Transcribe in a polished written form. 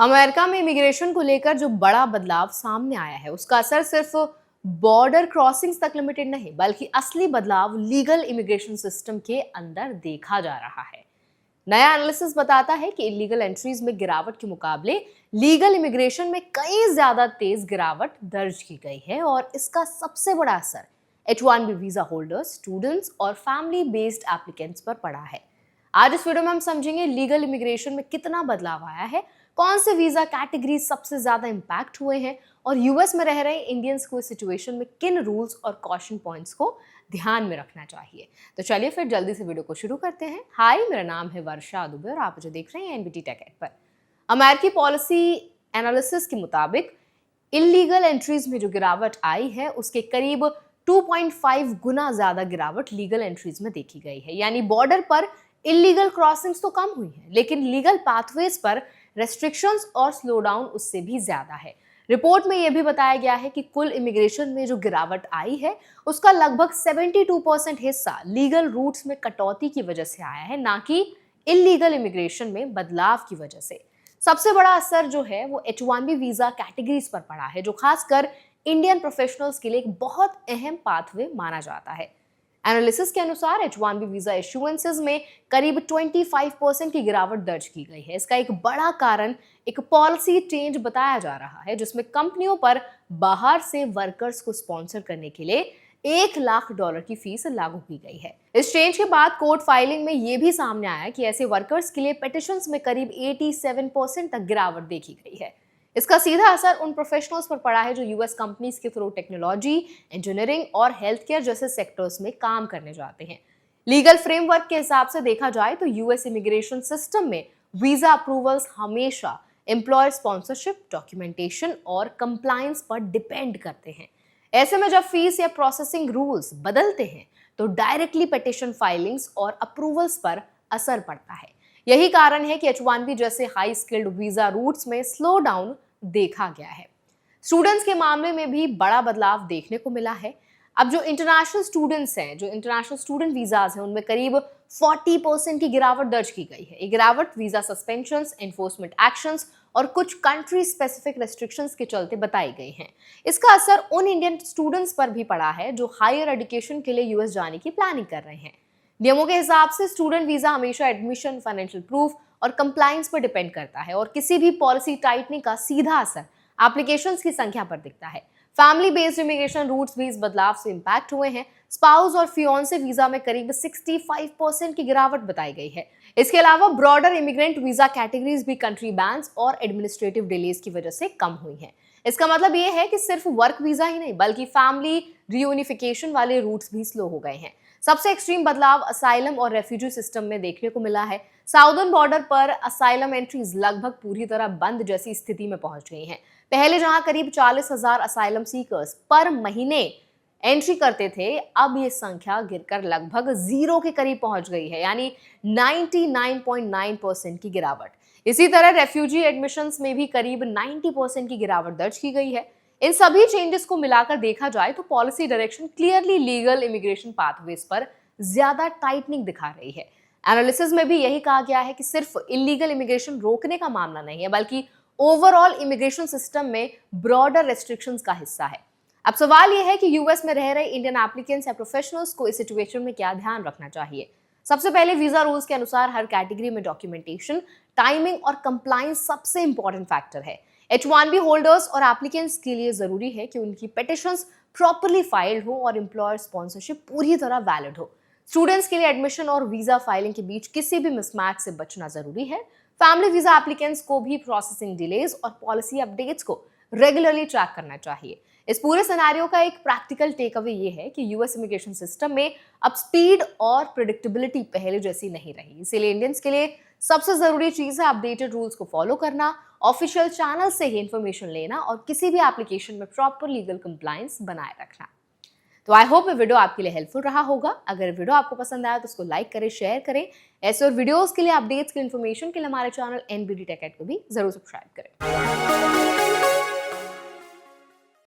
America में immigration को लेकर जो बड़ा बदलाव सामने आया है उसका असर सिर्फ बॉर्डर क्रॉसिंग्स तक लिमिटेड नहीं बल्कि असली बदलाव लीगल इमिग्रेशन सिस्टम के अंदर देखा जा रहा है। नया एनालिसिस बताता है कि इलीगल एंट्रीज में गिरावट के मुकाबले लीगल इमिग्रेशन में कई ज्यादा तेज गिरावट दर्ज की गई है और इसका सबसे बड़ा असर H1B वीजा होल्डर्स, स्टूडेंट्स और फैमिली बेस्ड एप्लीकेंट्स पर पड़ा है। आज इस वीडियो में हम समझेंगे लीगल इमिग्रेशन में कितना बदलाव आया है, कौन से वीजा कैटेगरी सबसे ज्यादा इंपैक्ट हुए हैं और यूएस में रह रहे इंडियंस को इस सिचुएशन में किन रूल्स और कॉशन पॉइंट्स को ध्यान में रखना चाहिए। तो चलिए फिर जल्दी से वीडियो को शुरू करते हैं। हाय, मेरा नाम है वर्षा दुबे और आप मुझे देख रहे हैं एनबीटी टेक एड पर। अमेरिकी पॉलिसी एनालिसिस के मुताबिक इलीगल एंट्रीज में जो गिरावट आई है उसके करीब 2.5 गुना ज्यादा गिरावट लीगल एंट्रीज में देखी गई है। यानी बॉर्डर पर इलीगल क्रॉसिंग्स तो कम हुई हैं, लेकिन लीगल पाथवेज पर रेस्ट्रिक्शंस और स्लो डाउन उससे भी ज्यादा है। रिपोर्ट में यह भी बताया गया है कि कुल इमिग्रेशन में जो गिरावट आई है उसका लगभग 72% हिस्सा लीगल रूट्स में कटौती की वजह से आया है, ना कि इलीगल इमिग्रेशन में बदलाव की वजह से। सबसे बड़ा असर जो है वो H1B वीजा कैटेगरीज पर पड़ा है, जो खासकर इंडियन प्रोफेशनल्स के लिए एक बहुत अहम पाथवे माना जाता है। एनालिसिस के अनुसार H1B वीजा इशुएंसेस में करीब 25% की गिरावट दर्ज की गई है। इसका एक बड़ा कारण एक पॉलिसी चेंज बताया जा रहा है, जिसमें कंपनियों पर बाहर से वर्कर्स को स्पॉन्सर करने के लिए $1 लाख की फीस लागू की गई है। इस चेंज के बाद कोर्ट फाइलिंग में यह भी सामने आया कि ऐसे वर्कर्स के लिए पिटिशंस में करीब 87% तक गिरावट देखी गई है। इसका सीधा असर उन प्रोफेशनल्स पर पड़ा है जो यूएस कंपनीज के थ्रू टेक्नोलॉजी, इंजीनियरिंग और हेल्थ केयर जैसे सेक्टर्स में काम करने जाते हैं। लीगल फ्रेमवर्क के हिसाब से देखा जाए तो यूएस इमिग्रेशन सिस्टम में वीजा अप्रूवल्स हमेशा एम्प्लॉयर स्पॉन्सरशिप, डॉक्यूमेंटेशन और कंप्लायंस पर डिपेंड करते हैं। ऐसे में जब फीस या प्रोसेसिंग रूल्स बदलते हैं तो डायरेक्टली पिटिशन फाइलिंग्स और अप्रूवल्स पर असर पड़ता है। यही कारण है कि H1B जैसे हाई स्किल्ड वीजा रूट्स में स्लो डाउन देखा गया है। स्टूडेंट्स के मामले में भी बड़ा बदलाव देखने को मिला है। अब जो इंटरनेशनल स्टूडेंट्स हैं, जो इंटरनेशनल स्टूडेंट वीजाज हैं, उनमें करीब 40% की गिरावट दर्ज की गई है। ये गिरावट वीजा सस्पेंशंस, एनफोर्समेंट एक्शंस और कुछ कंट्री स्पेसिफिक रेस्ट्रिक्शंस के चलते बताई गई हैं। इसका असर उन इंडियन स्टूडेंट्स पर भी पड़ा है जो हायर एजुकेशन के लिए यूएस जाने की प्लानिंग कर रहे हैं। नियमों के हिसाब से स्टूडेंट वीजा हमेशा एडमिशन, फाइनेंशियल प्रूफ और कंप्लायंस पर डिपेंड करता है और किसी भी पॉलिसी टाइटनिंग का सीधा असर एप्लीकेशंस की संख्या पर दिखता है। फैमिली बेस्ड इमिग्रेशन रूट्स भी इस बदलाव से इंपैक्ट हुए हैं। स्पाउस और फियोन्से वीजा में करीब 65% की गिरावट बताई गई है। इसके अलावा ब्रॉडर इमिग्रेंट वीजा कैटेगरीज भी कंट्री बैन्स और एडमिनिस्ट्रेटिव डिलेज की वजह से कम हुई हैं। इसका मतलब ये है कि सिर्फ वर्क वीजा ही नहीं बल्कि फैमिली रियूनिफिकेशन वाले रूट्स भी स्लो हो गए हैं। सबसे एक्सट्रीम बदलाव असाइलम और रेफ्यूजी सिस्टम में देखने को मिला है। साउदर्न बॉर्डर पर असाइलम एंट्रीज लगभग पूरी तरह बंद जैसी स्थिति में पहुंच गई हैं। पहले जहां करीब 40,000 असाइलम सीकर्स पर महीने एंट्री करते थे, अब ये संख्या गिरकर लगभग 0 के करीब पहुंच गई है, यानी 99.9% की गिरावट। इसी तरह रेफ्यूजी एडमिशंस में भी करीब 90% की गिरावट दर्ज की गई है। इन सभी चेंजेस को मिलाकर देखा जाए तो policy direction clearly legal immigration pathways पर ज्यादा टाइटनिंग दिखा रही है। एनालिसिस में भी यही कहा गया है कि सिर्फ इलीगल इमिग्रेशन रोकने का मामला नहीं है बल्कि ओवरऑल इमिग्रेशन सिस्टम में ब्रॉडर रेस्ट्रिक्शंस का हिस्सा है। अब सवाल यह है कि यूएस में रह रहे इंडियन एप्लीकेंट्स या प्रोफेशनल्स को इस सिचुएशन में क्या ध्यान रखना चाहिए। सबसे पहले वीजा रूल्स के अनुसार हर कैटेगरी में डॉक्यूमेंटेशन, टाइमिंग और कंप्लायंस सबसे इंपॉर्टेंट फैक्टर है। H1B होल्डर्स और एप्लीकेंट्स के लिए जरूरी है कि उनकी पिटिशंस प्रॉपर्ली फाइल्ड हो और एम्प्लॉयर स्पॉन्सरशिप पूरी तरह वैलिड हो। स्टूडेंट्स के लिए एडमिशन और वीजा फाइलिंग के बीच किसी भी मिसमैच से बचना जरूरी है। फैमिली वीजा एप्लीकेंट्स को भी प्रोसेसिंग डिलेज और पॉलिसी अपडेट्स को रेगुलरली ट्रैक करना चाहिए। इस पूरे सिनेरियो का एक प्रैक्टिकल टेक अवे ये है कि यूएस इमिग्रेशन सिस्टम में अब स्पीड और प्रेडिक्टेबिलिटी पहले जैसी नहीं रही। इसीलिए इंडियंस के लिए सबसे जरूरी चीज है अपडेटेड रूल्स को फॉलो करना, ऑफिशियल चैनल से ही इंफॉर्मेशन लेना और किसी भी एप्लीकेशन में प्रॉपर लीगल कंप्लायंस बनाए रखना। तो आई होप ये वीडियो आपके लिए हेल्पफुल रहा होगा। अगर वीडियो आपको पसंद आया तो उसको लाइक करें, शेयर करें। ऐसे और वीडियोस के लिए, अपडेट्स के लिए, इन्फॉर्मेशन के लिए हमारे चैनल एनबीटी टेक एड को भी जरूर सब्सक्राइब करें।